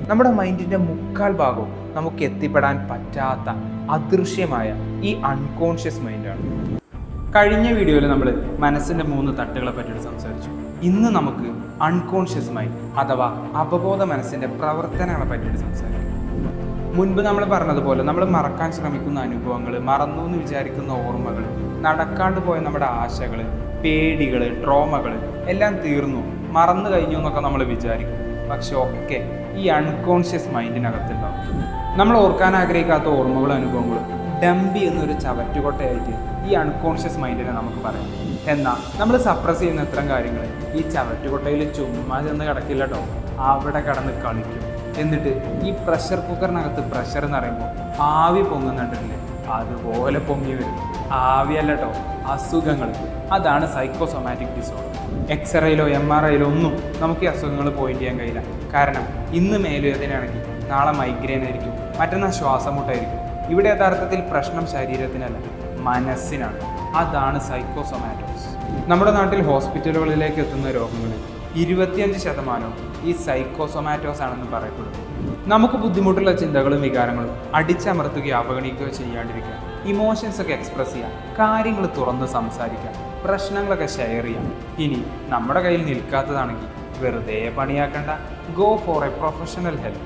നമ്മുടെ മൈൻഡിൻ്റെ മുക്കാൽ ഭാഗവും നമുക്ക് എത്തിപ്പെടാൻ പറ്റാത്ത അദൃശ്യമായ ഈ അൺകോൺഷ്യസ് മൈൻഡാണ്. കഴിഞ്ഞ വീഡിയോയിൽ നമ്മൾ മനസ്സിൻ്റെ 3 തട്ടുകളെ പറ്റിയിട്ട് സംസാരിച്ചു. ഇന്ന് നമുക്ക് അൺകോൺഷ്യസ് മൈൻഡ് അഥവാ അപബോധ മനസ്സിൻ്റെ പ്രവർത്തനങ്ങളെ പറ്റിയിട്ട് സംസാരിക്കും. മുൻപ് നമ്മൾ പറഞ്ഞതുപോലെ നമ്മൾ മറക്കാൻ ശ്രമിക്കുന്ന അനുഭവങ്ങൾ, മറന്നു എന്ന് വിചാരിക്കുന്ന ഓർമ്മകൾ, നടക്കാണ്ട് പോയ നമ്മുടെ ആശകൾ, പേടികൾ, ട്രോമകൾ എല്ലാം തീർന്നു, മറന്നു കഴിഞ്ഞു എന്നൊക്കെ നമ്മൾ വിചാരിക്കും. പക്ഷെ ഒക്കെ ഈ അൺകോൺഷ്യസ് മൈൻഡിനകത്തുണ്ടാവും. നമ്മൾ ഓർക്കാൻ ആഗ്രഹിക്കാത്ത ഓർമ്മകളും അനുഭവങ്ങളും ഡംപി എന്നൊരു ചവറ്റുകൊട്ടയായിട്ട് ഈ അൺകോൺഷ്യസ് മൈൻഡിനെ നമുക്ക് പറയാം. എന്നാൽ നമ്മൾ സപ്രസ് ചെയ്യുന്ന ഇത്തരം കാര്യങ്ങൾ ഈ ചവറ്റുകൊട്ടയിൽ ചുമ്മാ ചെന്ന് കിടക്കില്ല കേട്ടോ, അവിടെ കിടന്ന് കളിക്കും. എന്നിട്ട് ഈ പ്രഷർ കുക്കറിനകത്ത് പ്രഷർ എന്ന് പറയുമ്പോൾ ആവി പൊങ്ങുന്നുണ്ടല്ലേ, അതുപോലെ പൊങ്ങി വരും. ആവിയല്ല കേട്ടോ, അസുഖങ്ങൾ. അതാണ് സൈക്കോസൊമാറ്റിക് ഡിസോർഡർ. എക്സ്റേയിലോ MRIയിലോ ഒന്നും നമുക്ക് ഈ അസുഖങ്ങൾ പോയിന്റ് ചെയ്യാൻ കഴിയില്ല. കാരണം ഇന്ന് മേലുവേദനയാണെങ്കിൽ നാളെ മൈഗ്രെയിൻ ആയിരിക്കും, മറ്റന്നാൾ ശ്വാസമുട്ടായിരിക്കും. ഇവിടെ യഥാർത്ഥത്തിൽ പ്രശ്നം ശരീരത്തിനല്ല, മനസ്സിനാണ്. അതാണ് സൈക്കോസൊമാറ്റോസ്. നമ്മുടെ നാട്ടിൽ ഹോസ്പിറ്റലുകളിലേക്ക് എത്തുന്ന രോഗങ്ങളിൽ 25% ഈ സൈക്കോസൊമാറ്റോസ് ആണെന്ന് പറയപ്പെടുന്നു. നമുക്ക് ബുദ്ധിമുട്ടുള്ള ചിന്തകളും വികാരങ്ങളും അടിച്ചമർത്തുകയോ അവഗണിക്കുകയോ ചെയ്യാണ്ടിരിക്കുക, ഇമോഷൻസ് ഒക്കെ എക്സ്പ്രസ് ചെയ്യാം, കാര്യങ്ങൾ തുറന്ന് സംസാരിക്കാം, പ്രശ്നങ്ങളൊക്കെ ഷെയർ ചെയ്യാം. ഇനി നമ്മുടെ കയ്യിൽ നിൽക്കാത്തതാണെങ്കിൽ വെറുതെ പണിയാക്കണ്ട, go for a professional help.